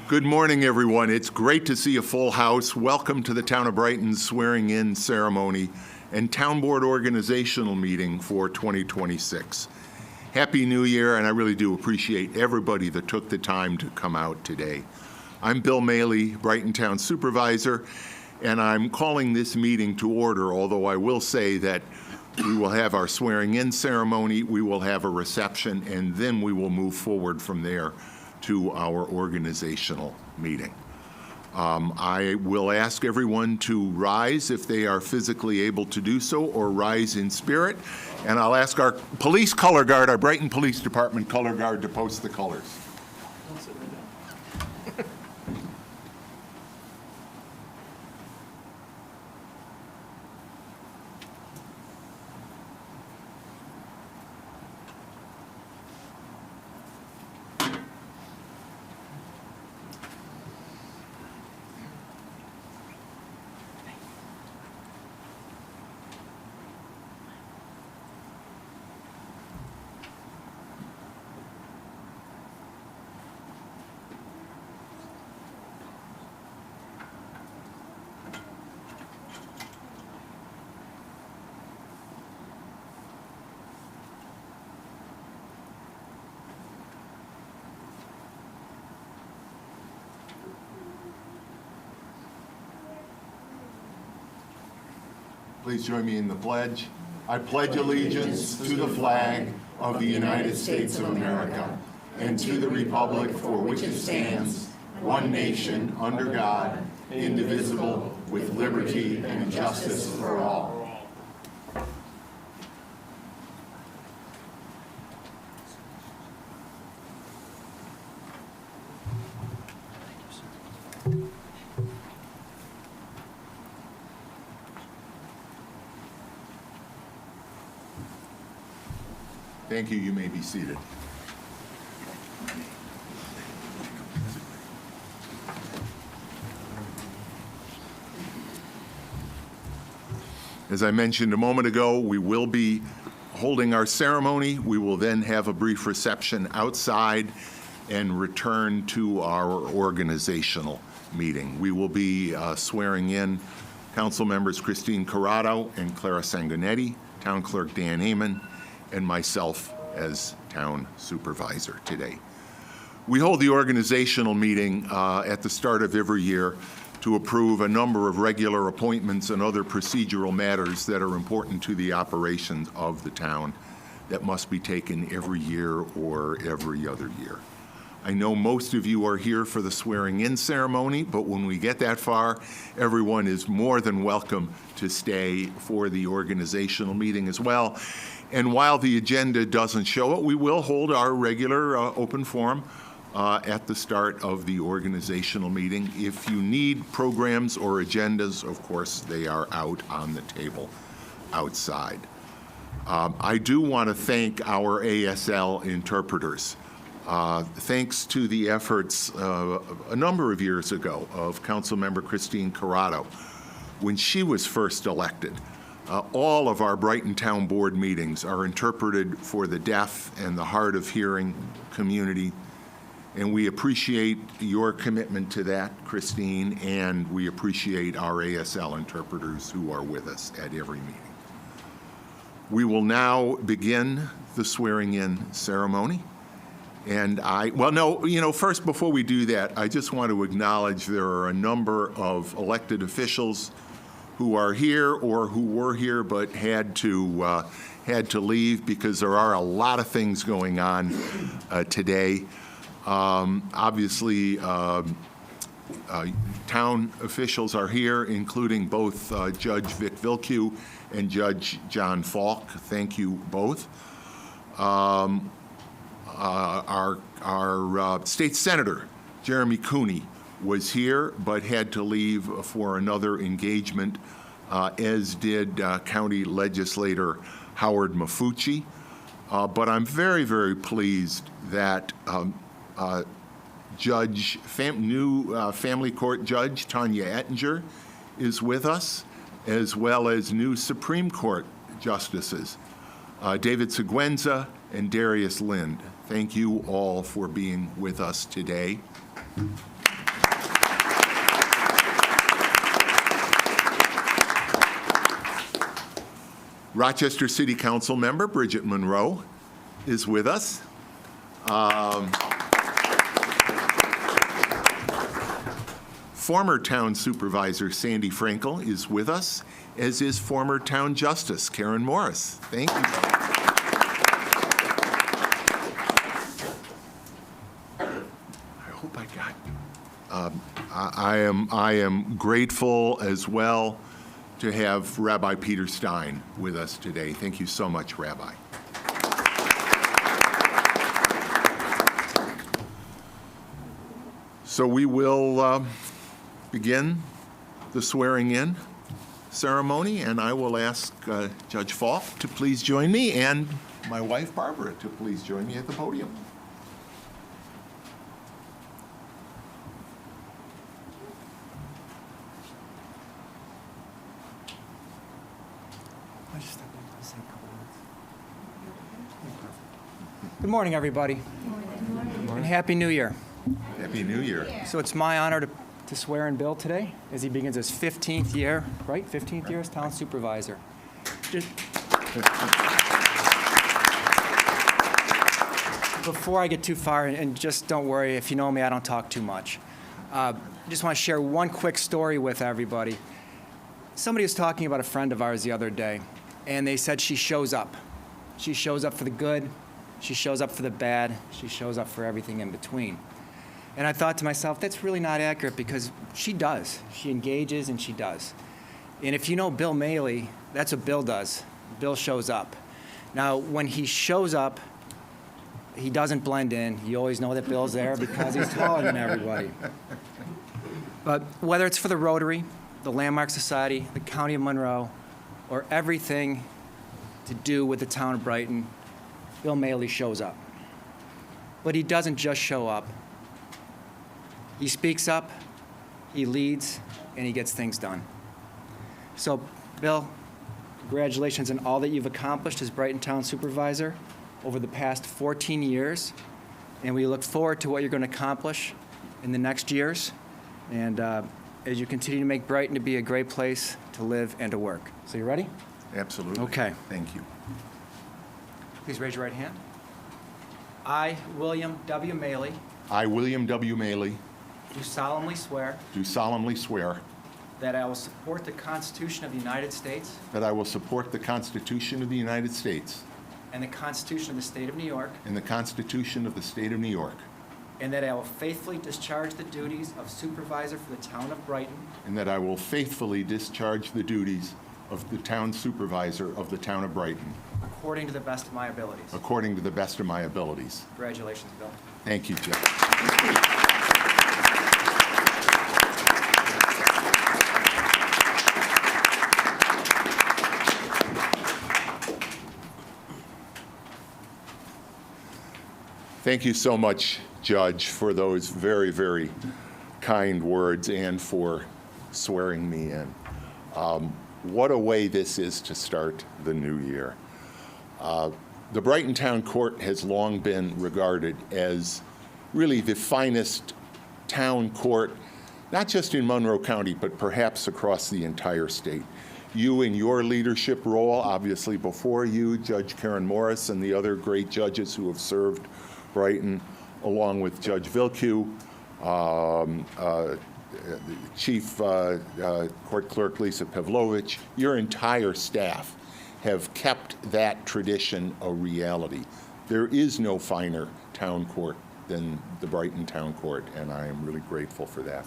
Good morning, everyone. It's great to see a full house. Welcome to the Town of Brighton's swearing-in ceremony and Town Board organizational meeting for 2026. Happy New Year, and I really do appreciate everybody that took the time to come out today. I'm Bill Maley, Brighton Town Supervisor, and I'm calling this meeting to order, although I will say that we will have our swearing-in ceremony, we will have a reception, and then we will move forward from there to our organizational meeting. I will ask everyone to rise if they are physically able to do so, or rise in spirit. And I'll ask our police color guard, our Brighton Police Department color guard, to post the colors. Please join me in the pledge. I pledge allegiance to the flag of the United States of America and to the republic for which it stands, one nation, under God, indivisible, with liberty and justice for all. Thank you. You may be seated. As I mentioned a moment ago, we will be holding our ceremony. We will then have a brief reception outside and return to our organizational meeting. We will be swearing in Council members Christine Corrado and Clara Sanguinetti, Town Clerk Dan Amon, and myself as Town Supervisor today. We hold the organizational meeting at the start of every year to approve a number of regular appointments and other procedural matters that are important to the operations of the town that must be taken every year or every other year. I know most of you are here for the swearing-in ceremony, but when we get that far, everyone is more than welcome to stay for the organizational meeting as well. And while the agenda doesn't show it, we will hold our regular open forum at the start of the organizational meeting. If you need programs or agendas, of course, they are out on the table outside. I do want to thank our ASL interpreters. Thanks to the efforts a number of years ago of Councilmember Christine Corrado, when she was first elected, all of our Brighton Town Board meetings are interpreted for the deaf and the hard of hearing community, and we appreciate your commitment to that, Christine, and we appreciate our ASL interpreters who are with us at every meeting. We will now begin the swearing-in ceremony. And first, before we do that, I just want to acknowledge there are a number of elected officials who are here or who were here but had to leave because there are a lot of things going on today. Obviously, town officials are here, including both Judge Vic Vilkew and Judge John Falk. Thank you both. Our state senator, Jeremy Cooney, was here but had to leave for another engagement, as did County Legislator Howard Mafucci. But I'm very, very pleased that new family court judge Tanya Ettinger is with us, as well as new Supreme Court justices, David Seguenza and Darius Lind. Thank you all for being with us today. Rochester City Council member Bridget Monroe is with us. Former Town Supervisor Sandy Frankel is with us, as is former Town Justice Karen Morris. Thank you. I hope I got. I am grateful as well to have Rabbi Peter Stein with us today. Thank you so much, Rabbi. So we will begin the swearing-in ceremony, and I will ask Judge Falk to please join me and my wife Barbara to please join me at the podium. Good morning, everybody. Good morning. And Happy New Year. Happy New Year. So it's my honor to swear in Bill today as he begins his 15th year, right? 15th year as town supervisor. Before I get too far, and just don't worry, if you know me, I don't talk too much. I just want to share one quick story with everybody. Somebody was talking about a friend of ours the other day, and they said she shows up. She shows up for the good, she shows up for the bad, she shows up for everything in between. And I thought to myself, that's really not accurate because she does. She engages and she does. And if you know Bill Maley, that's what Bill does. Bill shows up. Now, when he shows up, he doesn't blend in. You always know that Bill's there because he's taller than everybody. But whether it's for the Rotary, the Landmark Society, the County of Monroe, or everything to do with the town of Brighton, Bill Maley shows up. But he doesn't just show up. He speaks up, he leads, and he gets things done. So, Bill, congratulations on all that you've accomplished as Brighton Town Supervisor over the past 14 years, and we look forward to what you're going to accomplish in the next years, and as you continue to make Brighton to be a great place to live and to work. So you ready? Absolutely. Okay. Thank you. Please raise your right hand. I, William W. Maley, I, William W. Maley, do solemnly swear do solemnly swear that I will support the Constitution of the United States that I will support the Constitution of the United States and the Constitution of the State of New York, and the Constitution of the State of New York, and that I will faithfully discharge the duties of supervisor for the town of Brighton and that I will faithfully discharge the duties of the town supervisor of the town of Brighton according to the best of my abilities. according to the best of my abilities. Congratulations, Bill. Thank you, Jeff. Thank you so much, Judge, for those very, very kind words and for swearing me in. What a way this is to start the new year. The Brighton Town Court has long been regarded as really the finest town court, not just in Monroe County, but perhaps across the entire state. You in your leadership role, obviously before you, Judge Karen Morris and the other great judges who have served Brighton, along with Judge Vilcu, Chief Court Clerk Lisa Pavlovich, your entire staff have kept that tradition a reality. There is no finer town court than the Brighton Town Court, and I am really grateful for that.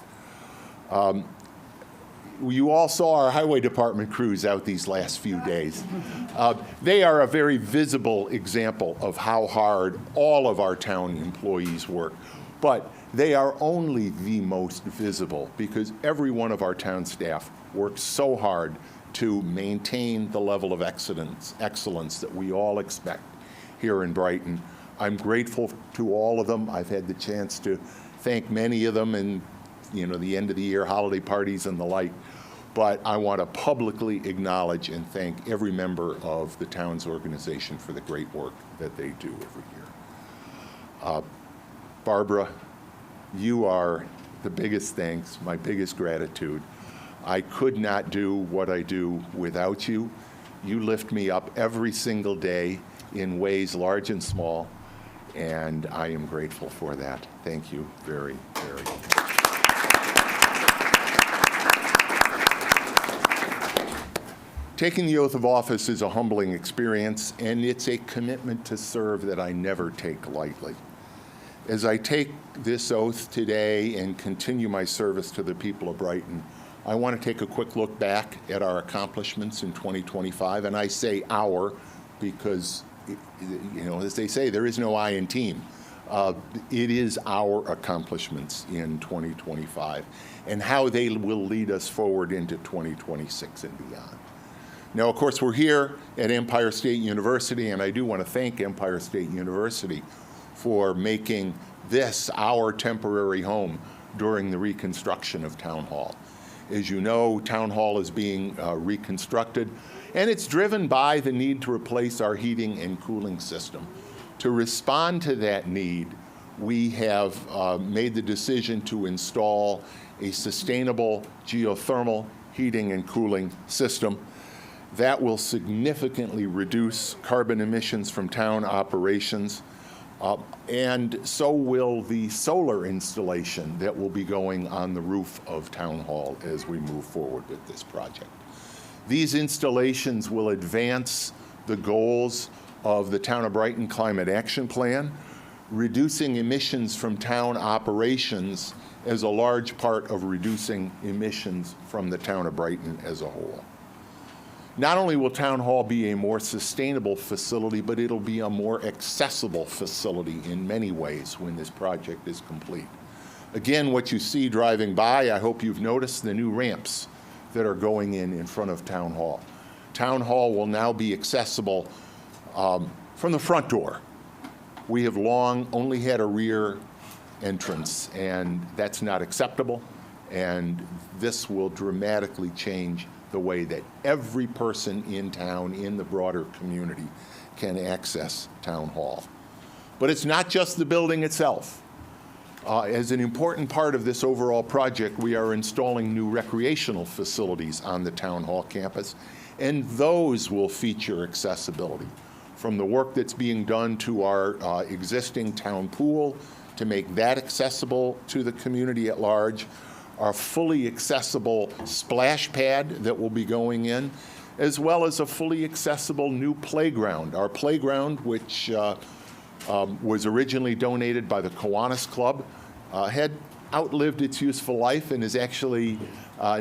You all saw our highway department crews out these last few days. They are a very visible example of how hard all of our town employees work. But they are only the most visible because every one of our town staff works so hard to maintain the level of excellence that we all expect here in Brighton. I'm grateful to all of them. I've had the chance to thank many of them in the end of the year holiday parties and the like. But I want to publicly acknowledge and thank every member of the town's organization for the great work that they do every year. Barbara, you are the biggest thanks, my biggest gratitude. I could not do what I do without you. You lift me up every single day in ways large and small, and I am grateful for that. Thank you very, very much. Taking the oath of office is a humbling experience, and it's a commitment to serve that I never take lightly. As I take this oath today and continue my service to the people of Brighton, I want to take a quick look back at our accomplishments in 2025, and I say our because, you know, as they say, there is no I in team. It is our accomplishments in 2025 and how they will lead us forward into 2026 and beyond. Now, of course, we're here at Empire State University, and I do want to thank Empire State University for making this our temporary home during the reconstruction of Town Hall. As you know, Town Hall is being reconstructed, and it's driven by the need to replace our heating and cooling system. To respond to that need, we have made the decision to install a sustainable geothermal heating and cooling system that will significantly reduce carbon emissions from town operations, and so will the solar installation that will be going on the roof of Town Hall as we move forward with this project. These installations will advance the goals of the Town of Brighton Climate Action Plan, reducing emissions from town operations as a large part of reducing emissions from the Town of Brighton as a whole. Not only will Town Hall be a more sustainable facility, but it'll be a more accessible facility in many ways when this project is complete. Again, what you see driving by, I hope you've noticed the new ramps that are going in front of Town Hall. Town Hall will now be accessible from the front door. We have long only had a rear entrance, and that's not acceptable, and this will dramatically change the way that every person in town, in the broader community, can access Town Hall. But it's not just the building itself. As an important part of this overall project, we are installing new recreational facilities on the Town Hall campus, and those will feature accessibility. From the work that's being done to our existing town pool to make that accessible to the community at large, our fully accessible splash pad that will be going in, as well as a fully accessible new playground. Our playground, which was originally donated by the Kiwanis Club, had outlived its useful life and is actually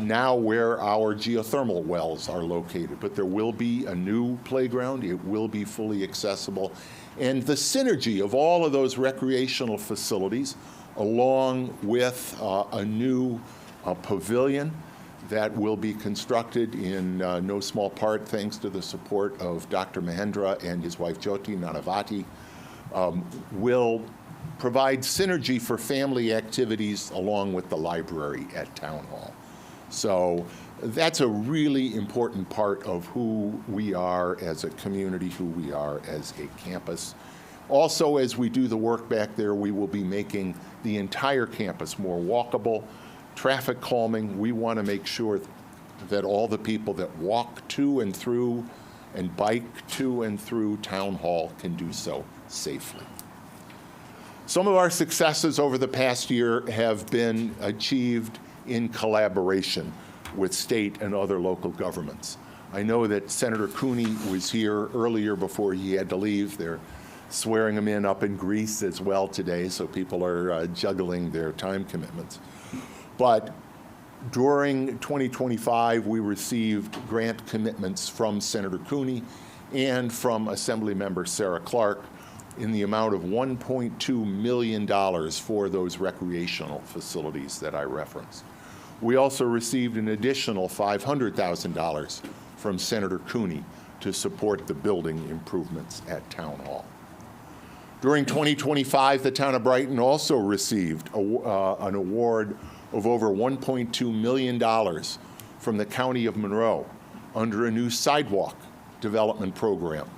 now where our geothermal wells are located. But there will be a new playground. It will be fully accessible. And the synergy of all of those recreational facilities, along with a new pavilion that will be constructed in no small part thanks to the support of Dr. Mahendra and his wife Jyoti Nanavati, will provide synergy for family activities along with the library at Town Hall. So that's a really important part of who we are as a community, who we are as a campus. Also, as we do the work back there, we will be making the entire campus more walkable, traffic calming. We want to make sure that all the people that walk to and through and bike to and through Town Hall can do so safely. Some of our successes over the past year have been achieved in collaboration with state and other local governments. I know that Senator Cooney was here earlier before he had to leave. They're swearing him in up in Greece as well today, so people are juggling their time commitments. But during 2025, we received grant commitments from Senator Cooney and from Assemblymember Sarah Clark in the amount of $1.2 million for those recreational facilities that I referenced. We also received an additional $500,000 from Senator Cooney to support the building improvements at Town Hall. During 2025, the town of Brighton also received an award of over $1.2 million from the County of Monroe under a new sidewalk development program.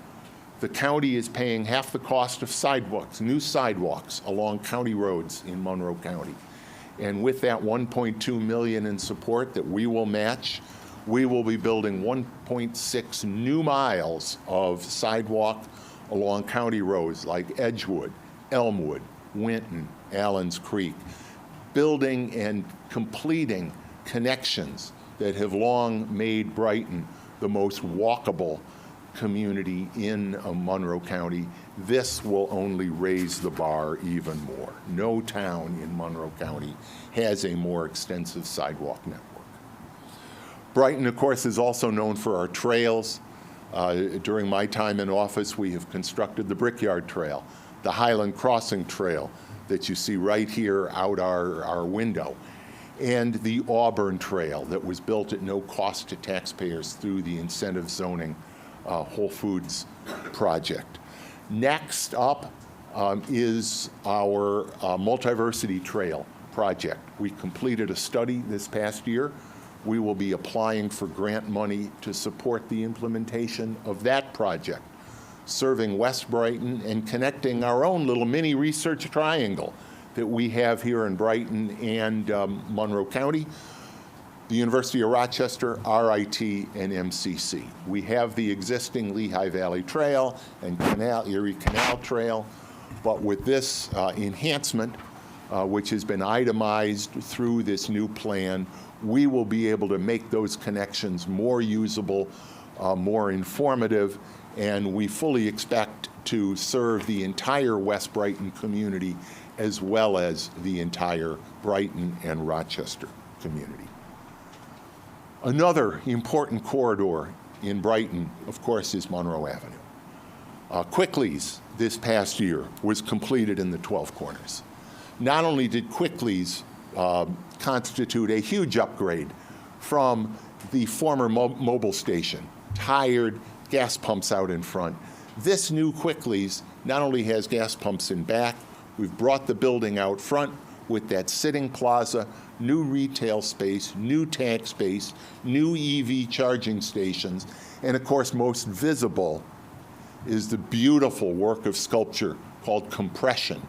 The county is paying half the cost of sidewalks, new sidewalks along county roads in Monroe County. And with that $1.2 million in support that we will match, we will be building 1.6 new miles of sidewalk along county roads like Edgewood, Elmwood, Winton, Allen's Creek, building and completing connections that have long made Brighton the most walkable community in Monroe County. This will only raise the bar even more. No town in Monroe County has a more extensive sidewalk network. Brighton, of course, is also known for our trails. During my time in office, we have constructed the Brickyard Trail, the Highland Crossing Trail that you see right here out our window, and the Auburn Trail that was built at no cost to taxpayers through the incentive zoning Whole Foods project. Next up is our Multiversity Trail project. We completed a study this past year. We will be applying for grant money to support the implementation of that project, serving West Brighton and connecting our own little mini research triangle that we have here in Brighton and Monroe County, the University of Rochester, RIT, and MCC. We have the existing Lehigh Valley Trail and Erie Canal Trail, but with this enhancement, which has been itemized through this new plan, we will be able to make those connections more usable, more informative, and we fully expect to serve the entire West Brighton community as well as the entire Brighton and Rochester community. Another important corridor in Brighton, of course, is Monroe Avenue. Quickly's this past year was completed in the 12 Corners. Not only did Quickly's constitute a huge upgrade from the former mobile station, tired gas pumps out in front. This new Quickly's not only has gas pumps in back, we've brought the building out front with that sitting plaza, new retail space, new tank space, new EV charging stations, and of course most visible is the beautiful work of sculpture called Compression.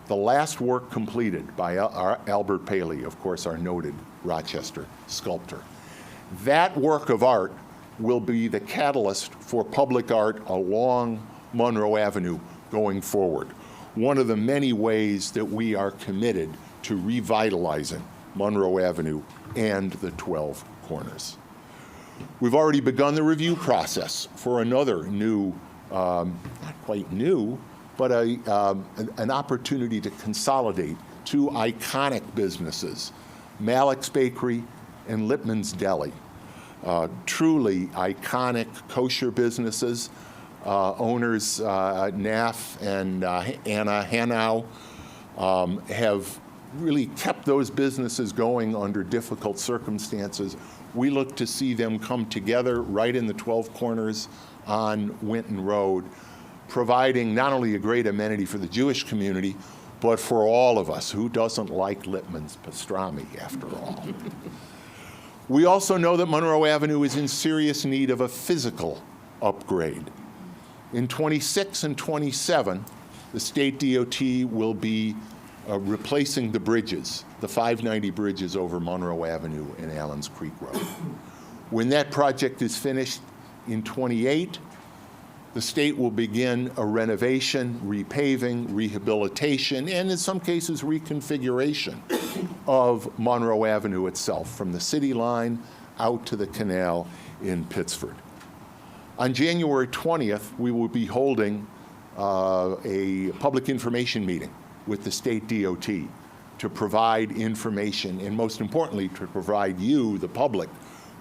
The last work completed by Albert Paley, of course, our noted Rochester sculptor. That work of art will be the catalyst for public art along Monroe Avenue going forward. One of the many ways that we are committed to revitalizing Monroe Avenue and the 12 Corners. We've already begun the review process for another new, not quite new, but an opportunity to consolidate two iconic businesses, Malik's Bakery and Lippman's Deli. Truly iconic kosher businesses. Owners Naff and Anna Hanau have really kept those businesses going under difficult circumstances. We look to see them come together right in the 12 Corners on Winton Road, providing not only a great amenity for the Jewish community, but for all of us. Who doesn't like Lippman's pastrami, after all? We also know that Monroe Avenue is in serious need of a physical upgrade. In 26 and 27, the state DOT will be replacing the bridges, the 590 bridges over Monroe Avenue and Allen's Creek Road. When that project is finished in 28, the state will begin a renovation, repaving, rehabilitation, and in some cases reconfiguration of Monroe Avenue itself, from the city line out to the canal in Pittsford. On January 20th, we will be holding a public information meeting with the state DOT to provide information, and most importantly, to provide you, the public,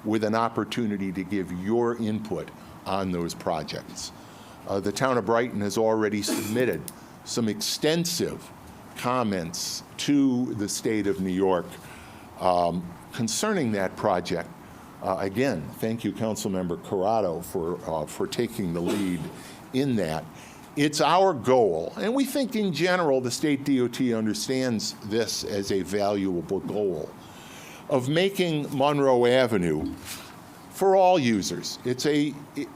with an opportunity to give your input on those projects. The town of Brighton has already submitted some extensive comments to the state of New York concerning that project. Again, thank you, Councilmember Corrado, for taking the lead in that. It's our goal, and we think in general the state DOT understands this as a valuable goal, of making Monroe Avenue for all users. It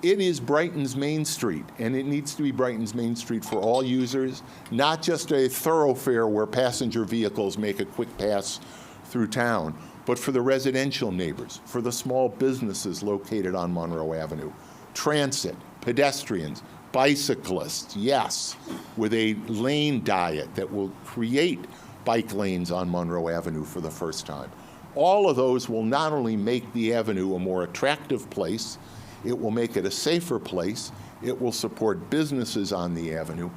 is Brighton's Main Street, and it needs to be Brighton's Main Street for all users, not just a thoroughfare where passenger vehicles make a quick pass through town, but for the residential neighbors, for the small businesses located on Monroe Avenue, transit, pedestrians, bicyclists, yes, with a lane diet that will create bike lanes on Monroe Avenue for the first time. All of those will not only make the avenue a more attractive place, it will make it a safer place, it will support businesses on the avenue,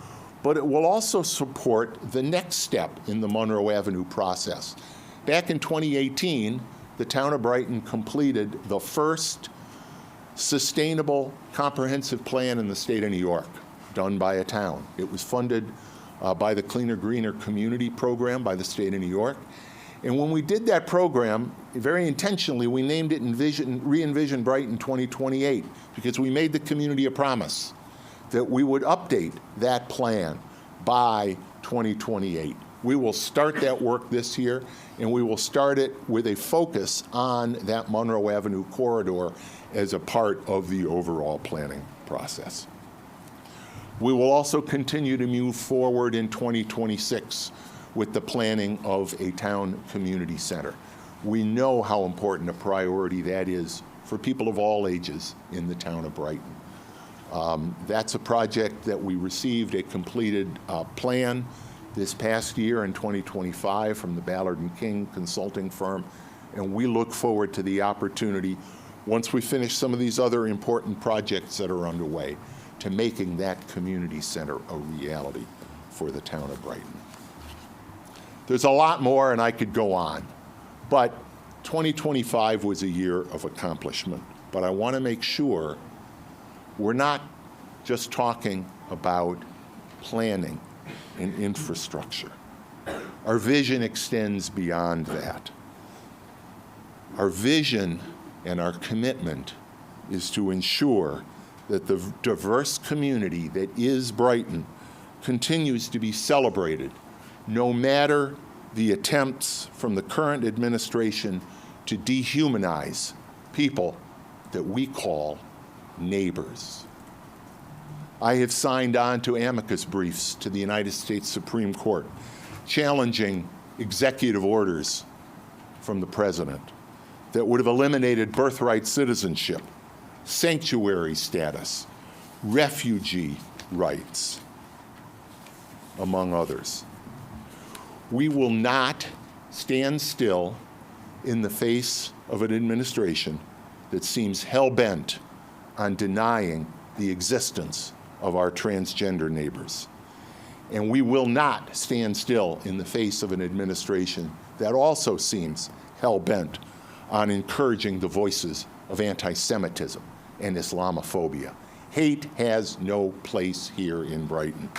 but it will also support the next step in the Monroe Avenue process. Back in 2018, the town of Brighton completed the first sustainable comprehensive plan in the state of New York, done by a town. It was funded by the Cleaner, Greener Community Program by the state of New York. And when we did that program, very intentionally, we named it Re-Envision Brighton 2028, because we made the community a promise that we would update that plan by 2028. We will start that work this year, and we will start it with a focus on that Monroe Avenue corridor as a part of the overall planning process. We will also continue to move forward in 2026 with the planning of a town community center. We know how important a priority that is for people of all ages in the town of Brighton. That's a project that we received a completed plan this past year in 2025 from the Ballard and King consulting firm, and we look forward to the opportunity, once we finish some of these other important projects that are underway, to making that community center a reality for the town of Brighton. There's a lot more, and I could go on, but 2025 was a year of accomplishment. But I want to make sure we're not just talking about planning and infrastructure. Our vision extends beyond that. Our vision and our commitment is to ensure that the diverse community that is Brighton continues to be celebrated, no matter the attempts from the current administration to dehumanize people that we call neighbors. I have signed on to amicus briefs to the United States Supreme Court, challenging executive orders from the president that would have eliminated birthright citizenship, sanctuary status, refugee rights, among others. We will not stand still in the face of an administration that seems hell-bent on denying the existence of our transgender neighbors. And we will not stand still in the face of an administration that also seems hell-bent on encouraging the voices of anti-Semitism and Islamophobia. Hate has no place here in Brighton.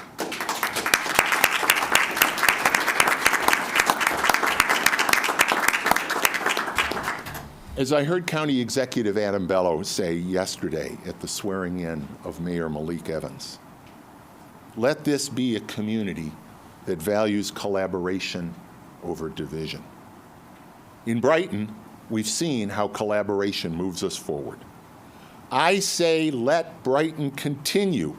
As I heard County Executive Adam Bello say yesterday at the swearing-in of Mayor Malik Evans, let this be a community that values collaboration over division. In Brighton, we've seen how collaboration moves us forward. I say let Brighton continue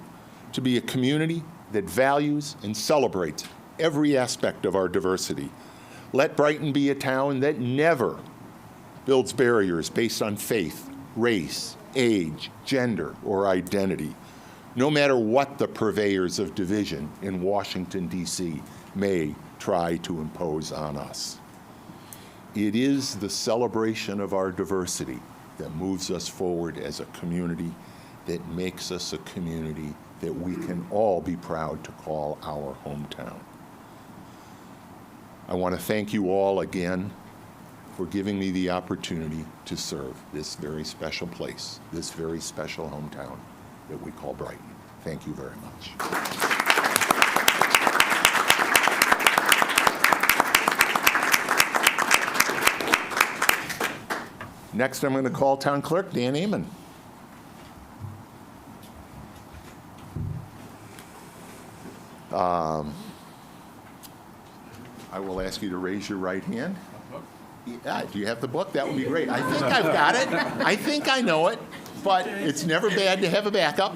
to be a community that values and celebrates every aspect of our diversity. Let Brighton be a town that never builds barriers based on faith, race, age, gender, or identity, no matter what the purveyors of division in Washington, D.C. may try to impose on us. It is the celebration of our diversity that moves us forward as a community, that makes us a community that we can all be proud to call our hometown. I want to thank you all again for giving me the opportunity to serve this very special place, this very special hometown that we call Brighton. Thank you very much. Next, I'm going to call Town Clerk Dan Amon. I will ask you to raise your right hand. Yeah, do you have the book? That would be great. I think I've got it. I think I know it, but it's never bad to have a backup.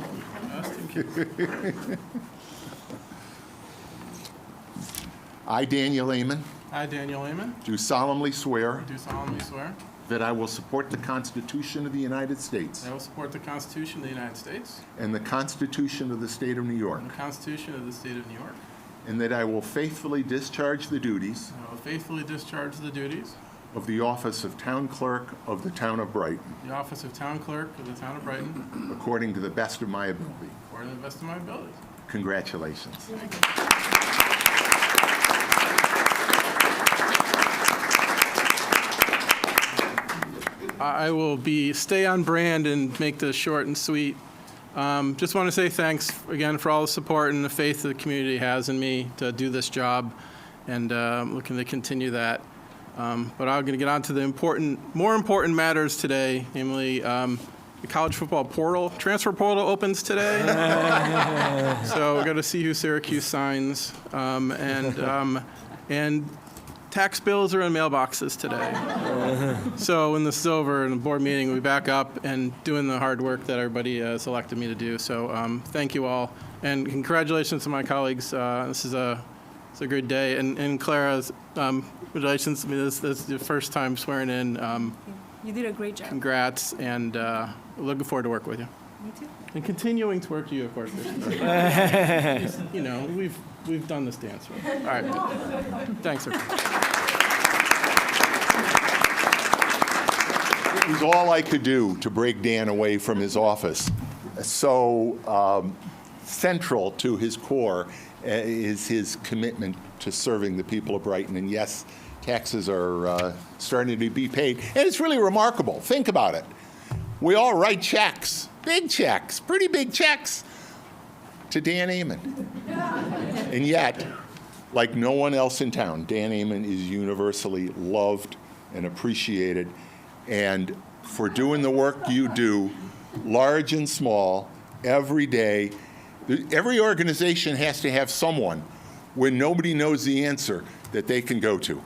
I, Daniel Amon, I, Daniel Lehman, do solemnly swear do solemnly swear that I will support the Constitution of the United States that I will support the Constitution of the United States and the Constitution of the State of New York, and the Constitution of the State of New York, and that I will faithfully discharge the duties and I will faithfully discharge the duties of the office of Town Clerk of the Town of Brighton, of the office of Town Clerk of the Town of Brighton according to the best of my ability. according to the best of my abilities. Congratulations. I will stay on brand and make this short and sweet. Just want to say thanks again for all the support and the faith the community has in me to do this job, and I'm looking to continue that. But I'm going to get on to the more important matters today, namely the college football transfer portal opens today. So we're going to see who Syracuse signs, and tax bills are in mailboxes today. So when this is over in the board meeting, we'll be back up and doing the hard work that everybody has elected me to do. So thank you all, and congratulations to my colleagues. This is a good day. And Clara, congratulations. I mean, this is your first time swearing in. You did a great job. Congrats, and looking forward to working with you. Me too. And continuing to work with you, of course. You know, we've done this dance. Right? All right. Thanks, sir. It was all I could do to break Dan away from his office. So central to his core is his commitment to serving the people of Brighton. And yes, taxes are starting to be paid. And it's really remarkable. Think about it. We all write checks, big checks, pretty big checks, to Dan Amon. And yet, like no one else in town, Dan Amon is universally loved and appreciated. And for doing the work you do, large and small, every day, every organization has to have someone when nobody knows the answer that they can go to.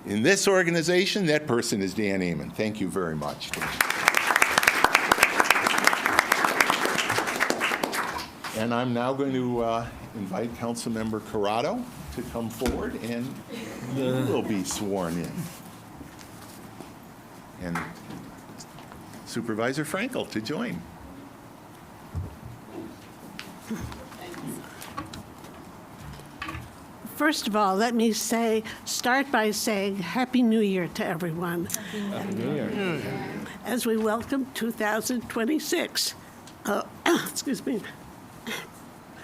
In this organization, that person is Dan Amon. Thank you very much. And I'm now going to invite Councilmember Corrado to come forward, and he will be sworn in. And Supervisor Frankel to join. First of all, let me start by saying Happy New Year to everyone. Happy New Year. As we welcome 2026. Excuse me.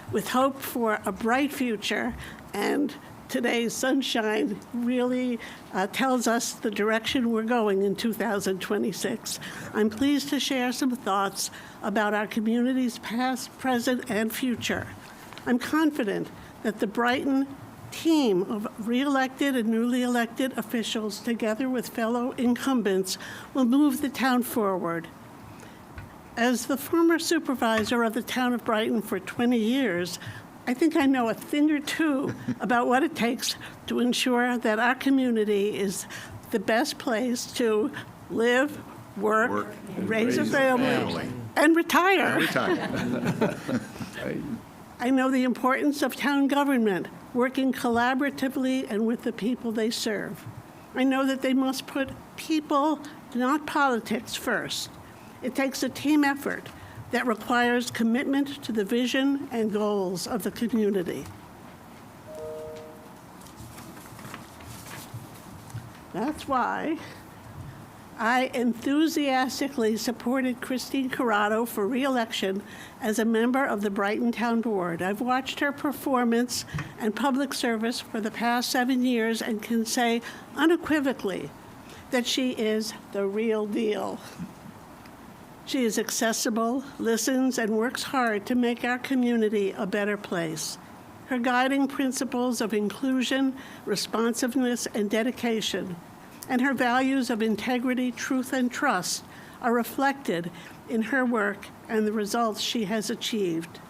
With hope for a bright future, and today's sunshine really tells us the direction we're going in 2026. I'm pleased to share some thoughts about our community's past, present, and future. I'm confident that the Brighton team of re-elected and newly elected officials, together with fellow incumbents, will move the town forward. As the former supervisor of the town of Brighton for 20 years, I think I know a thing or two about what it takes to ensure that our community is the best place to live, work raise a family, and retire. I know the importance of town government, working collaboratively and with the people they serve. I know that they must put people, not politics, first. It takes a team effort that requires commitment to the vision and goals of the community. That's why I enthusiastically supported Christine Corrado for re-election as a member of the Brighton Town Board. I've watched her performance and public service for the past 7 years and can say unequivocally that she is the real deal. She is accessible, listens, and works hard to make our community a better place. Her guiding principles of inclusion, responsiveness, and dedication, and her values of integrity, truth, and trust are reflected in her work and the results she has achieved.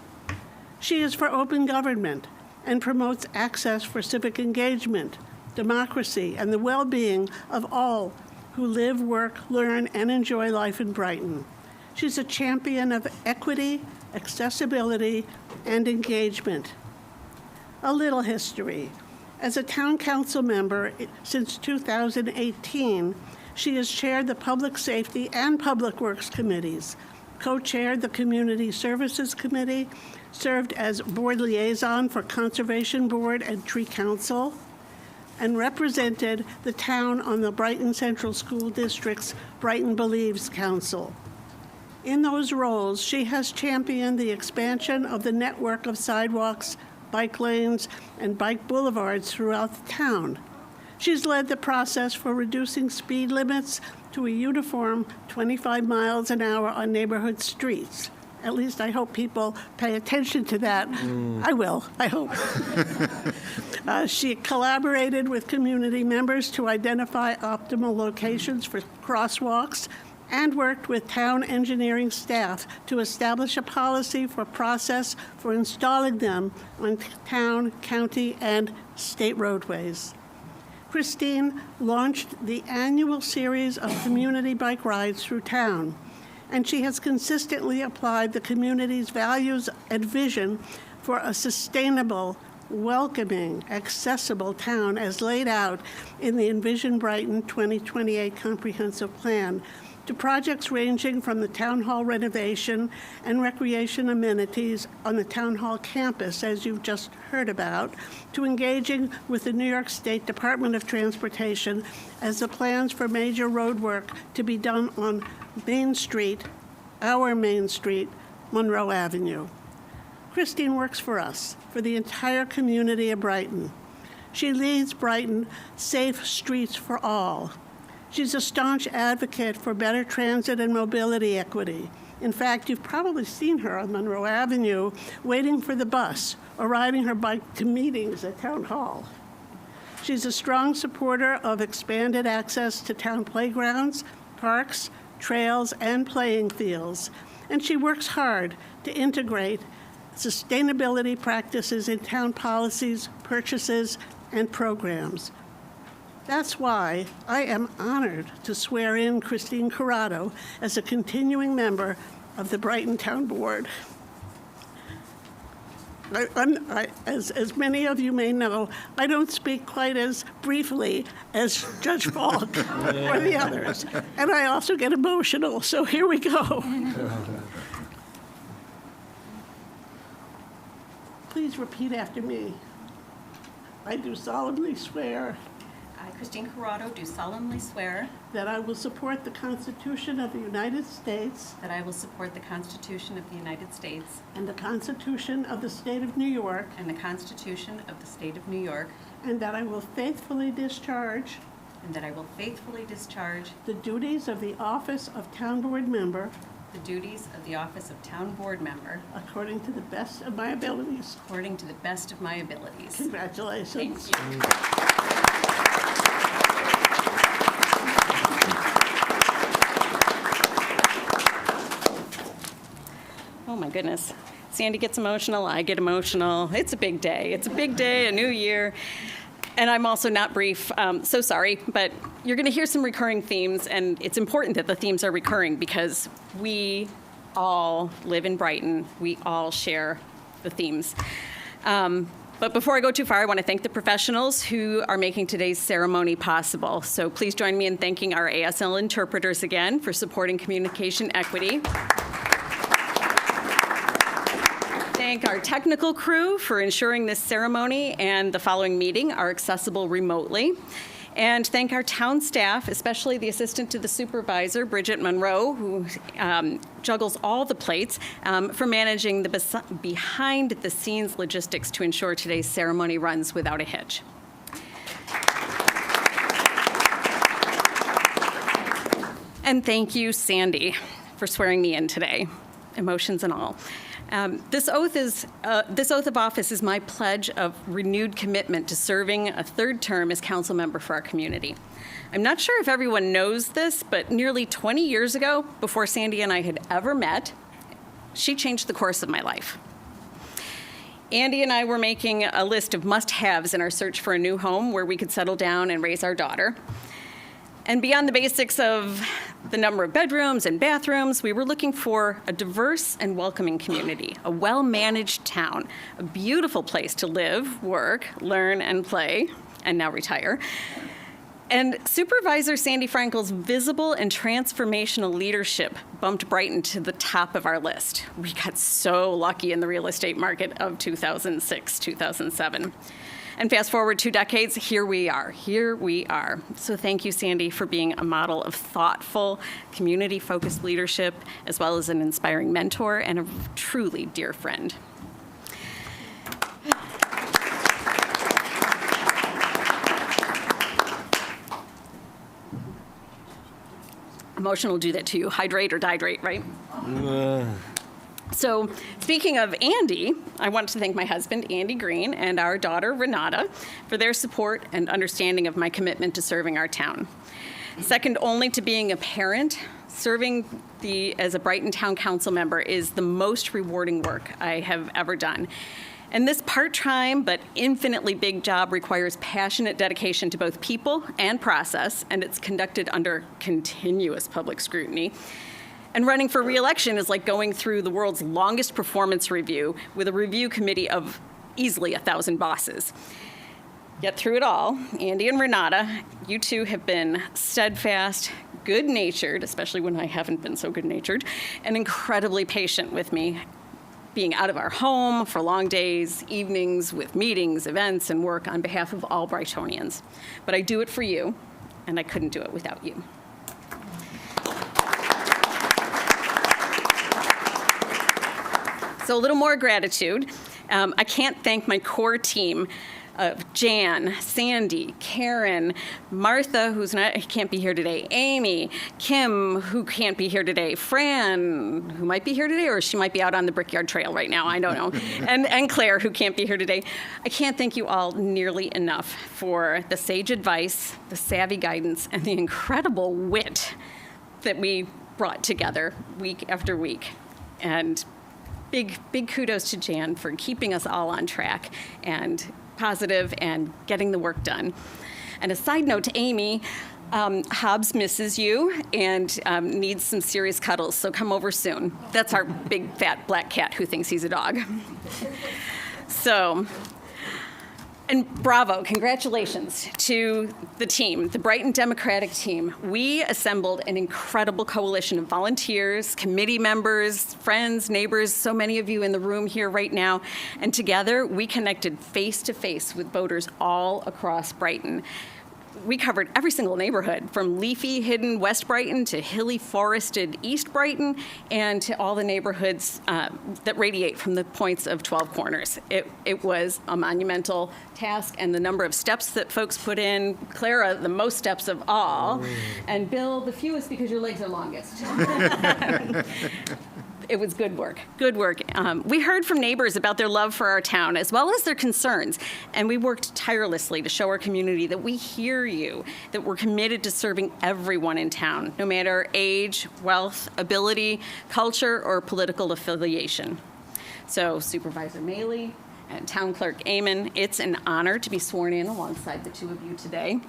She is for open government and promotes access for civic engagement, democracy, and the well-being of all who live, work, learn, and enjoy life in Brighton. She's a champion of equity, accessibility, and engagement. A little history. As a town council member since 2018, she has chaired the Public Safety and Public Works Committees, co-chaired the Community Services Committee, served as board liaison for Conservation Board and Tree Council, and represented the town on the Brighton Central School District's Brighton Believes Council. In those roles, she has championed the expansion of the network of sidewalks, bike lanes, and bike boulevards throughout the town. She's led the process for reducing speed limits to a uniform 25 miles an hour on neighborhood streets. At least I hope people pay attention to that. I will, I hope. She collaborated with community members to identify optimal locations for crosswalks and worked with town engineering staff to establish a policy for process for installing them on town, county, and state roadways. Christine launched the annual series of community bike rides through town, and she has consistently applied the community's values and vision for a sustainable, welcoming, accessible town as laid out in the Envision Brighton 2028 Comprehensive Plan to projects ranging from the town hall renovation and recreation amenities on the town hall campus, as you've just heard about, to engaging with the New York State Department of Transportation as the plans for major road work to be done on Main Street, our Main Street, Monroe Avenue. Christine works for us, for the entire community of Brighton. She leads Brighton Safe Streets for All. She's a staunch advocate for better transit and mobility equity. In fact, you've probably seen her on Monroe Avenue waiting for the bus or riding her bike to meetings at Town Hall. She's a strong supporter of expanded access to town playgrounds, parks, trails, and playing fields, and she works hard to integrate sustainability practices in town policies, purchases, and programs. That's why I am honored to swear in Christine Corrado as a continuing member of the Brighton Town Board. As many of you may know, I don't speak quite as briefly as Judge Falk or the others, and I also get emotional, so here we go. Please repeat after me. I do solemnly swear I, Christine Corrado, do solemnly swear that I will support the Constitution of the United States that I will support the Constitution of the United States and the Constitution of the State of New York, and the Constitution of the State of New York, and that I will faithfully discharge and that I will faithfully discharge the duties of the office of Town Board Member the duties of the office of Town Board Member according to the best of my abilities. according to the best of my abilities. Congratulations. Thank you. Oh my goodness. Sandy gets emotional, I get emotional. It's a big day. It's a big day, a new year. And I'm also not brief, so sorry, but you're going to hear some recurring themes, and it's important that the themes are recurring because we all live in Brighton. We all share the themes. But before I go too far, I want to thank the professionals who are making today's ceremony possible. So please join me in thanking our ASL interpreters again for supporting communication equity. Thank our technical crew for ensuring this ceremony and the following meeting are accessible remotely. And thank our town staff, especially the assistant to the supervisor, Bridget Monroe, who juggles all the plates, for managing the behind-the-scenes logistics to ensure today's ceremony runs without a hitch. And thank you, Sandy, for swearing me in today, emotions and all. This oath of office is my pledge of renewed commitment to serving a third term as council member for our community. I'm not sure if everyone knows this, but nearly 20 years ago, before Sandy and I had ever met, she changed the course of my life. Andy and I were making a list of must-haves in our search for a new home where we could settle down and raise our daughter. And beyond the basics of the number of bedrooms and bathrooms. We were looking for a diverse and welcoming community, a well-managed town, a beautiful place to live, work, learn, and play, and now retire. And Supervisor Sandy Frankel's visible and transformational leadership bumped Brighton to the top of our list. We got so lucky in the real estate market of 2006, 2007. And fast forward 2 decades, here we are. So thank you, Sandy, for being a model of thoughtful, community-focused leadership, as well as an inspiring mentor and a truly dear friend. Emotion will do that to you. Hydrate or dihydrate, right? So speaking of Andy, I want to thank my husband, Andy Green, and our daughter, Renata, for their support and understanding of my commitment to serving our town. Second only to being a parent, serving as a Brighton Town Council member is the most rewarding work I have ever done. And this part-time but infinitely big job requires passionate dedication to both people and process, and it's conducted under continuous public scrutiny. And running for re-election is like going through the world's longest performance review with a review committee of easily 1,000 bosses. Yet through it all, Andy and Renata, you two have been steadfast, good-natured, especially when I haven't been so good-natured, and incredibly patient with me, being out of our home for long days, evenings with meetings, events, and work on behalf of all Brightonians. But I do it for you, and I couldn't do it without you. So a little more gratitude. I can't thank my core team of Jan, Sandy, Karen, Martha, can't be here today, Amy, Kim, who can't be here today, Fran, who might be here today, or she might be out on the Brickyard Trail right now, I don't know, and Claire, who can't be here today. I can't thank you all nearly enough for the sage advice, the savvy guidance, and the incredible wit that we brought together week after week. And big kudos to Jan for keeping us all on track and positive and getting the work done. And a side note to Amy, Hobbs misses you and needs some serious cuddles, so come over soon. That's our big fat black cat who thinks he's a dog. So, and bravo, congratulations to the team, the Brighton Democratic team. We assembled an incredible coalition of volunteers, committee members, friends, neighbors, so many of you in the room here right now. And together, we connected face-to-face with voters all across Brighton. We covered every single neighborhood, from leafy, hidden West Brighton to hilly, forested East Brighton, and to all the neighborhoods that radiate from the points of 12 Corners. It was a monumental task, and the number of steps that folks put in, Clara, the most steps of all, and Bill, the fewest because your legs are longest. It was good work, good work. We heard from neighbors about their love for our town, as well as their concerns, and we worked tirelessly to show our community that we hear you, that we're committed to serving everyone in town, no matter age, wealth, ability, culture, or political affiliation. So Supervisor Maley and Town Clerk Amon, it's an honor to be sworn in alongside the two of you today.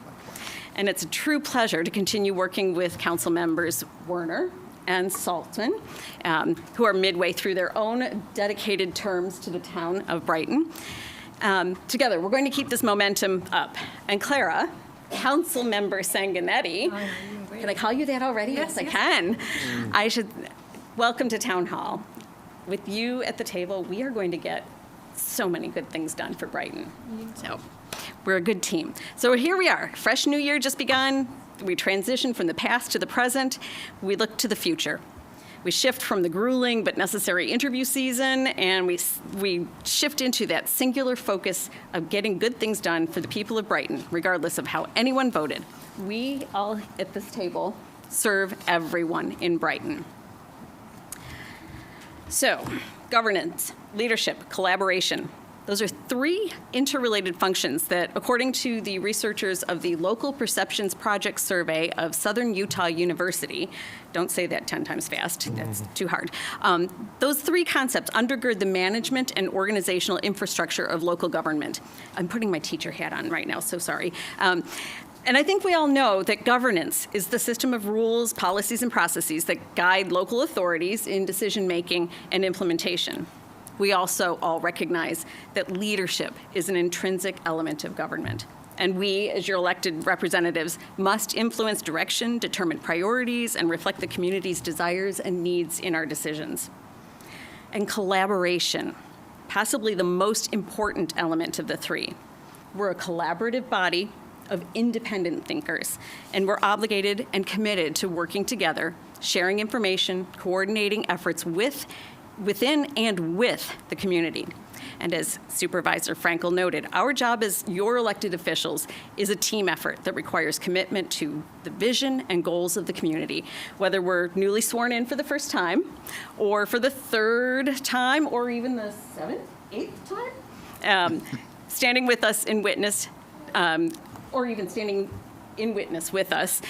And it's a true pleasure to continue working with Council Members Werner and Saltzman, who are midway through their own dedicated terms to the town of Brighton. Together, we're going to keep this momentum up. And Clara, Council Member Sanguinetti, can I call you that already? Yes, I can. I should welcome to Town Hall. With you at the table, we are going to get so many good things done for Brighton. So we're a good team. So here we are, fresh new year just begun. We transition from the past to the present. We look to the future. We shift from the grueling but necessary interview season, and we shift into that singular focus of getting good things done for the people of Brighton, regardless of how anyone voted. We all at this table serve everyone in Brighton. So, governance, leadership, collaboration. Those are three interrelated functions that, according to the researchers of the Local Perceptions Project Survey of Southern Utah University, don't say that 10 times fast, that's too hard. Those three concepts undergird the management and organizational infrastructure of local government. I'm putting my teacher hat on right now, so sorry. And I think we all know that governance is the system of rules, policies, and processes that guide local authorities in decision-making and implementation. We also all recognize that leadership is an intrinsic element of government. And we, as your elected representatives, must influence direction, determine priorities, and reflect the community's desires and needs in our decisions. And collaboration, possibly the most important element of the three. We're a collaborative body of independent thinkers, and we're obligated and committed to working together, sharing information, coordinating efforts within and with the community. And as Supervisor Frankel noted, our job as your elected officials is a team effort that requires commitment to the vision and goals of the community, whether we're newly sworn in for the first time, or for the third time, or even the seventh, eighth time, standing with us in witness, or even standing in witness with us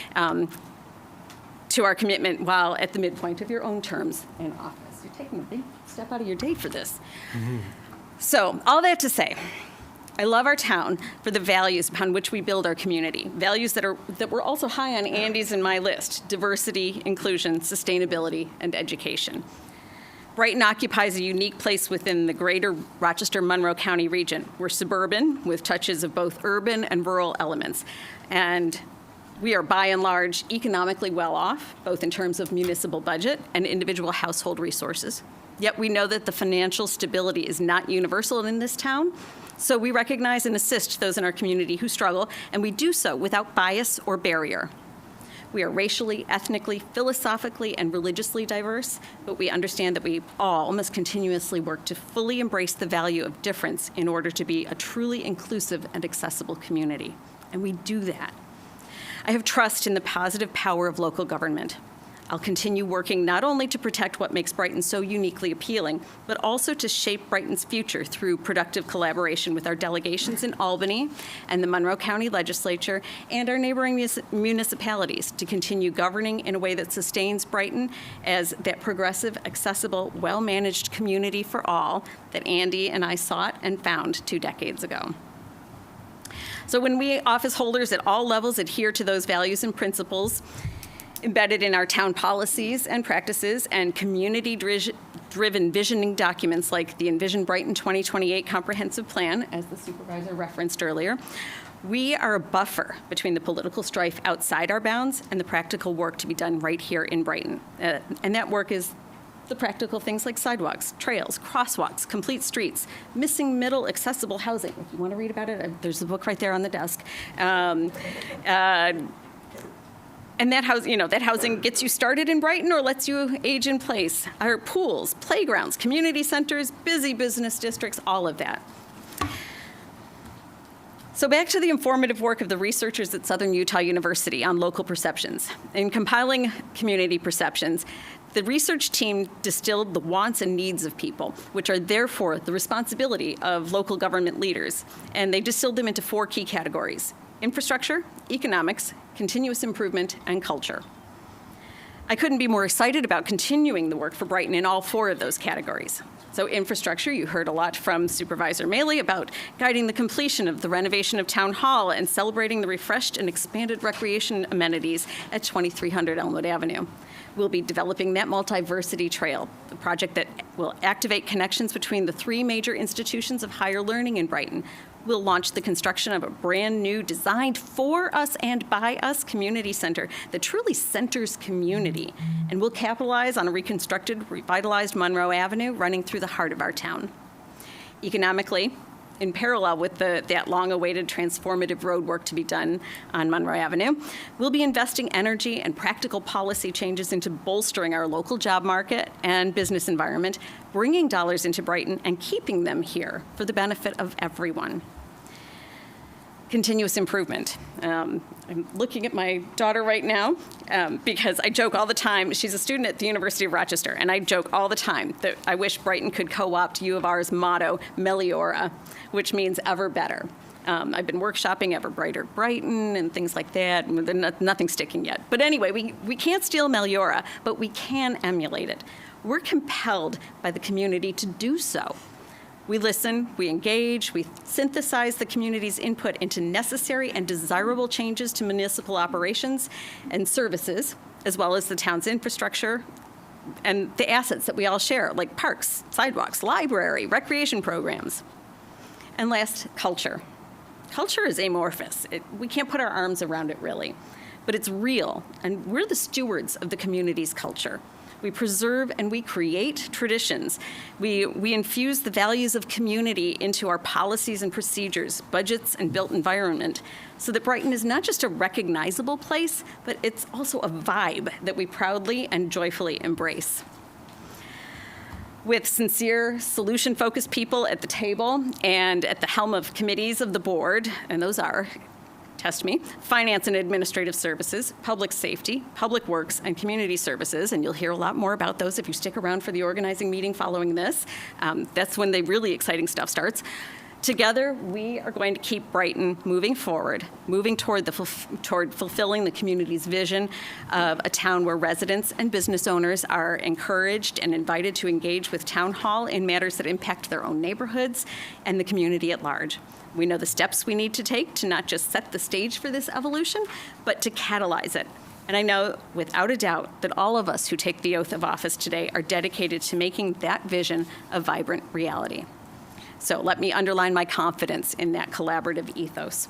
to our commitment while at the midpoint of your own terms in office. You're taking a big step out of your day for this. So, all that to say, I love our town for the values upon which we build our community, values that were also high on Andy's and my list: diversity, inclusion, sustainability, and education. Brighton occupies a unique place within the greater Rochester-Monroe County region. We're suburban with touches of both urban and rural elements. And we are by and large economically well off, both in terms of municipal budget and individual household resources. Yet we know that the financial stability is not universal in this town. So we recognize and assist those in our community who struggle, and we do so without bias or barrier. We are racially, ethnically, philosophically, and religiously diverse, but we understand that we all must continuously work to fully embrace the value of difference in order to be a truly inclusive and accessible community. And we do that. I have trust in the positive power of local government. I'll continue working not only to protect what makes Brighton so uniquely appealing, but also to shape Brighton's future through productive collaboration with our delegations in Albany and the Monroe County Legislature and our neighboring municipalities to continue governing in a way that sustains Brighton as that progressive, accessible, well-managed community for all that Andy and I sought and found 2 decades ago. So when we office holders at all levels adhere to those values and principles embedded in our town policies and practices and community-driven visioning documents like the Envision Brighton 2028 Comprehensive Plan, as the supervisor referenced earlier, we are a buffer between the political strife outside our bounds and the practical work to be done right here in Brighton. And that work is the practical things like sidewalks, trails, crosswalks, complete streets, missing middle accessible housing. If you want to read about it, there's a book right there on the desk. And that housing gets you started in Brighton or lets you age in place. Our pools, playgrounds, community centers, busy business districts, all of that. So back to the informative work of the researchers at Southern Utah University on local perceptions. In compiling community perceptions, the research team distilled the wants and needs of people, which are therefore the responsibility of local government leaders. And they distilled them into 4 key categories: infrastructure, economics, continuous improvement, and culture. I couldn't be more excited about continuing the work for Brighton in all 4 of those categories. So infrastructure, you heard a lot from Supervisor Maley about guiding the completion of the renovation of Town Hall and celebrating the refreshed and expanded recreation amenities at 2300 Elmwood Avenue. We'll be developing that multiversity trail, a project that will activate connections between the 3 major institutions of higher learning in Brighton. We'll launch the construction of a brand new, designed for us and by us community center that truly centers community. And we'll capitalize on a reconstructed, revitalized Monroe Avenue running through the heart of our town. Economically, in parallel with that long-awaited transformative road work to be done on Monroe Avenue, we'll be investing energy and practical policy changes into bolstering our local job market and business environment, bringing dollars into Brighton and keeping them here for the benefit of everyone. Continuous improvement. I'm looking at my daughter right now because I joke all the time. She's a student at the University of Rochester, and I joke all the time that I wish Brighton could co-opt U of R's motto, Meliora, which means ever better. I've been workshopping Ever Brighter Brighton and things like that. Nothing's sticking yet. But anyway, we can't steal Meliora, but we can emulate it. We're compelled by the community to do so. We listen, we engage, we synthesize the community's input into necessary and desirable changes to municipal operations and services, as well as the town's infrastructure and the assets that we all share, like parks, sidewalks, library, recreation programs. And last, culture. Culture is amorphous. We can't put our arms around it, really. But it's real, and we're the stewards of the community's culture. We preserve and we create traditions. We infuse the values of community into our policies and procedures, budgets, and built environment, so that Brighton is not just a recognizable place, but it's also a vibe that we proudly and joyfully embrace. With sincere, solution-focused people at the table and at the helm of committees of the board, and those are, test me, Finance and Administrative Services, Public Safety, Public Works, and Community Services, and you'll hear a lot more about those if you stick around for the organizing meeting following this. That's when the really exciting stuff starts. Together, we are going to keep Brighton moving forward, moving toward fulfilling the community's vision of a town where residents and business owners are encouraged and invited to engage with Town Hall in matters that impact their own neighborhoods and the community at large. We know the steps we need to take to not just set the stage for this evolution, but to catalyze it. And I know without a doubt that all of us who take the oath of office today are dedicated to making that vision a vibrant reality. So let me underline my confidence in that collaborative ethos.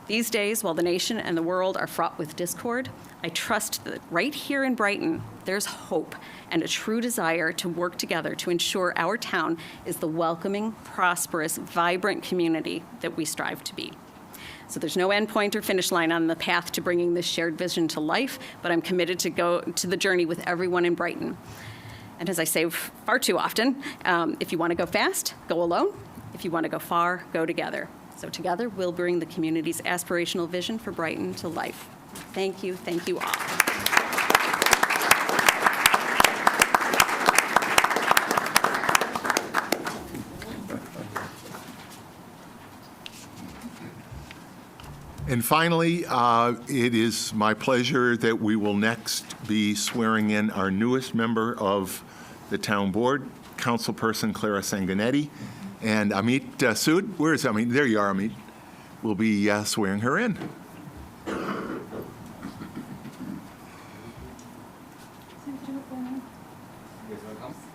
These days, while the nation and the world are fraught with discord, I trust that right here in Brighton, there's hope and a true desire to work together to ensure our town is the welcoming, prosperous, vibrant community that we strive to be. So there's no end point or finish line on the path to bringing this shared vision to life, but I'm committed to go to the journey with everyone in Brighton. And as I say far too often, if you want to go fast, go alone. If you want to go far, go together. So together, we'll bring the community's aspirational vision for Brighton to life. Thank you all. And finally, it is my pleasure that we will next be swearing in our newest member of the town board, Councilperson Clara Sanguinetti. And Amit Sood, where is Amit? There you are, Amit. We'll be swearing her in.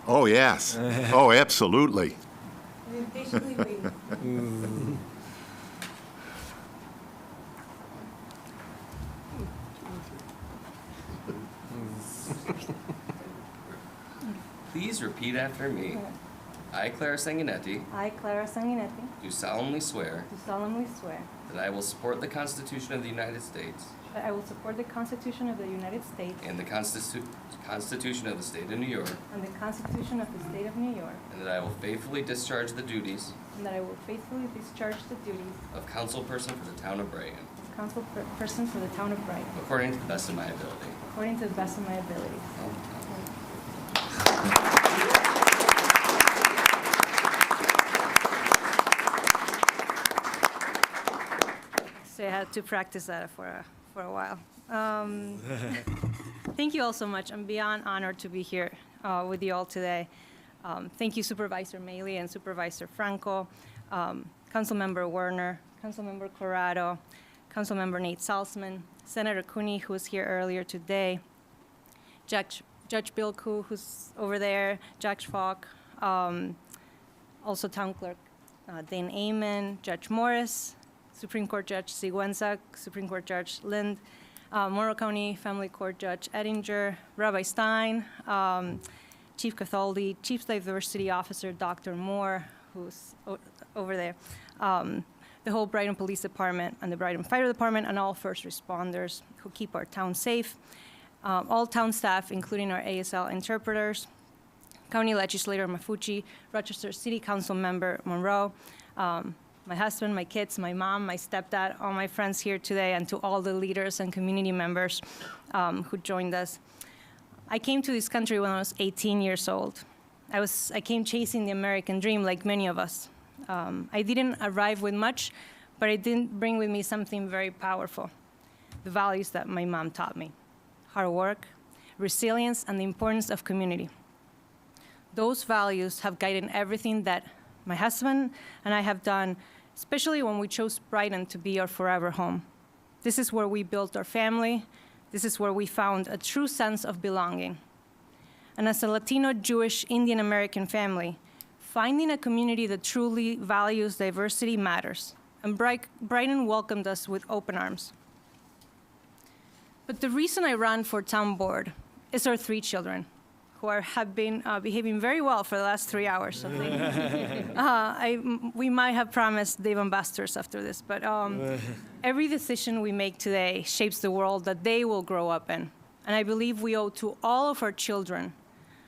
Oh, yes. Oh, absolutely. Please repeat after me. I, Clara Sanguinetti, I, Clara Sanguinetti, do solemnly swear do solemnly swear that I will support the Constitution of the United States that I will support the Constitution of the United States and the Constitution of the State of New York, and the Constitution of the State of New York, and that I will faithfully discharge the duties and that I will faithfully discharge the duties of councilperson for the town of Brighton, of councilperson for the town of Brighton, according to the best of my ability. according to the best of my abilities. So I had to practice that for a while. Thank you all so much. I'm beyond honored to be here with you all today. Thank you, Supervisor Maley and Supervisor Franco, Councilmember Werner, Councilmember Corrado, Councilmember Nate Salzman, Senator Cooney, who was here earlier today, Judge Bill Koo, who's over there, Judge Falk, also Town Clerk Dane Amon, Judge Morris, Supreme Court Judge Sigüenza, Supreme Court Judge Lind, Morrow County Family Court Judge Ettinger, Rabbi Stein, Chief Cathaldi, Chief Diversity Officer Dr. Moore, who's over there, the whole Brighton Police Department and the Brighton Fire Department, and all first responders who keep our town safe, all town staff, including our ASL interpreters, County Legislator Mafucci, Rochester City Council Member Monroe, my husband, my kids, my mom, my stepdad, all my friends here today, and to all the leaders and community members who joined us. I came to this country when I was 18 years old. I came chasing the American dream like many of us. I didn't arrive with much, but I did bring with me something very powerful, the values that my mom taught me: hard work, resilience, and the importance of community. Those values have guided everything that my husband and I have done, especially when we chose Brighton to be our forever home. This is where we built our family. This is where we found a true sense of belonging. And as a Latino, Jewish, Indian American family, finding a community that truly values diversity matters. And Brighton welcomed us with open arms. But the reason I ran for town board is our 3 children, who have been behaving very well for the last 3 hours. So we might have promised Dave and Buster's after this, but every decision we make today shapes the world that they will grow up in. And I believe we owe to all of our children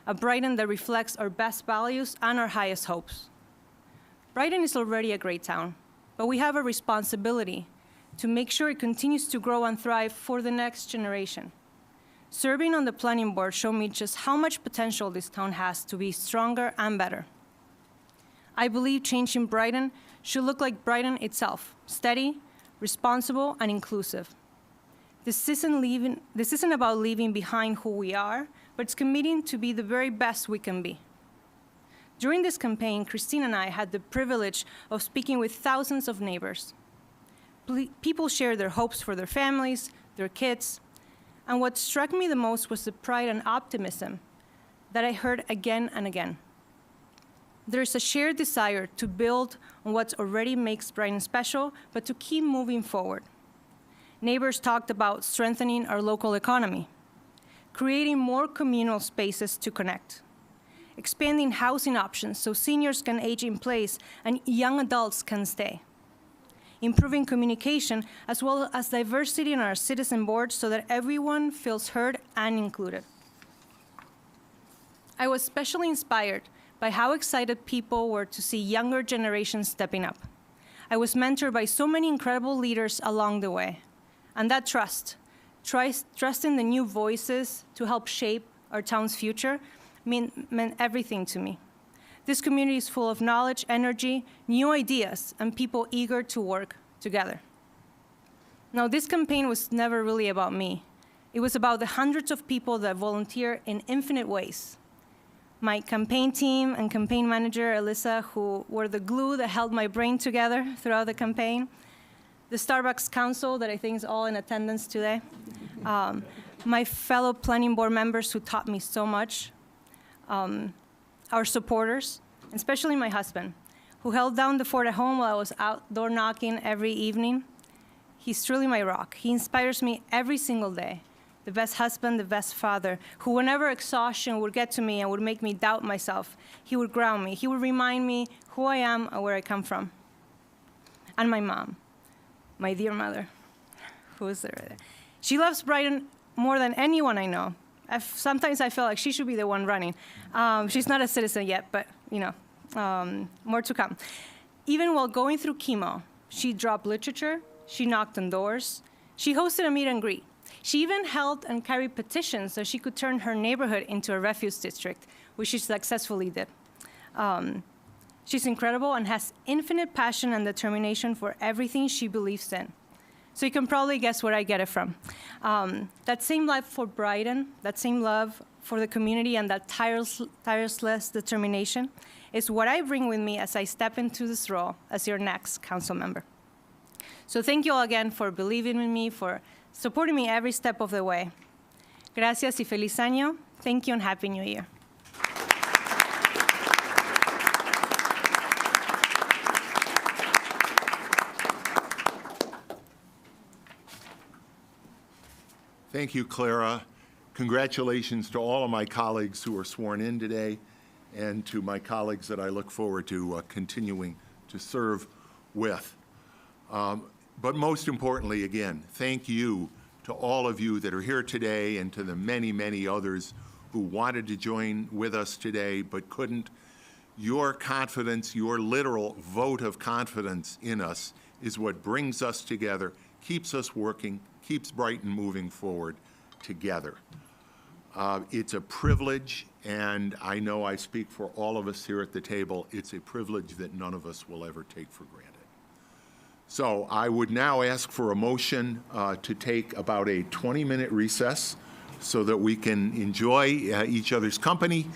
a Brighton that reflects our best values and our highest hopes. Brighton is already a great town, but we have a responsibility to make sure it continues to grow and thrive for the next generation. Serving on the planning board showed me just how much potential this town has to be stronger and better. I believe changing Brighton should look like Brighton itself, steady, responsible, and inclusive. This isn't about leaving behind who we are, but it's committing to be the very best we can be. During this campaign, Christine and I had the privilege of speaking with thousands of neighbors. People shared their hopes for their families, their kids, and what struck me the most was the pride and optimism that I heard again and again. There is a shared desire to build on what already makes Brighton special, but to keep moving forward. Neighbors talked about strengthening our local economy, creating more communal spaces to connect, expanding housing options so seniors can age in place and young adults can stay, improving communication as well as diversity in our citizen boards so that everyone feels heard and included. I was especially inspired by how excited people were to see younger generations stepping up. I was mentored by so many incredible leaders along the way. And that trust in the new voices to help shape our town's future, meant everything to me. This community is full of knowledge, energy, new ideas, and people eager to work together. Now, this campaign was never really about me. It was about the hundreds of people that volunteer in infinite ways. My campaign team and campaign manager, Alyssa, who were the glue that held my brain together throughout the campaign. The Starbucks Council that I think is all in attendance today. My fellow planning board members who taught me so much. Our supporters, especially my husband, who held down the fort at home while I was out door knocking every evening. He's truly my rock. He inspires me every single day. The best husband, the best father, who whenever exhaustion would get to me and would make me doubt myself, he would ground me. He would remind me who I am and where I come from. And my mom, my dear mother, who is there? She loves Brighton more than anyone I know. Sometimes I feel like she should be the one running. She's not a citizen yet, but more to come. Even while going through chemo, she dropped literature, she knocked on doors, she hosted a meet and greet. She even held and carried petitions so she could turn her neighborhood into a refuge district, which she successfully did. She's incredible and has infinite passion and determination for everything she believes in. So you can probably guess where I get it from. That same love for Brighton, that same love for the community, and that tireless determination is what I bring with me as I step into this role as your next council member. So thank you all again for believing in me, for supporting me every step of the way. Gracias y feliz año. Thank you and Happy New Year. Thank you, Clara. Congratulations to all of my colleagues who are sworn in today and to my colleagues that I look forward to continuing to serve with. But most importantly, again, thank you to all of you that are here today and to the many, many others who wanted to join with us today but couldn't. Your confidence, your literal vote of confidence in us is what brings us together, keeps us working, keeps Brighton moving forward together. It's a privilege, and I know I speak for all of us here at the table, it's a privilege that none of us will ever take for granted. So I would now ask for a motion to take about a 20-minute recess so that we can enjoy each other's company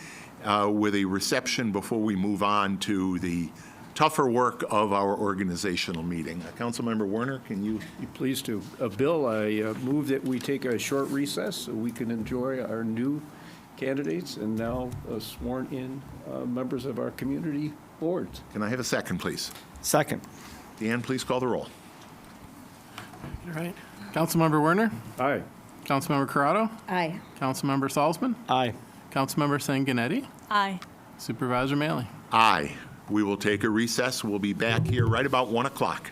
with a reception before we move on to the tougher work of our organizational meeting. Councilmember Werner, can you? Pleased to. Bill, I move that we take a short recess so we can enjoy our new candidates and now sworn-in members of our community boards. Can I have a second, please? Second. Deanne, please call the roll. All right. Councilmember Werner? Aye. Councilmember Corrado? Aye. Councilmember Salzman? Aye. Councilmember Sanguinetti? Aye. Supervisor Maley? Aye. We will take a recess. We'll be back here right about 1 o'clock.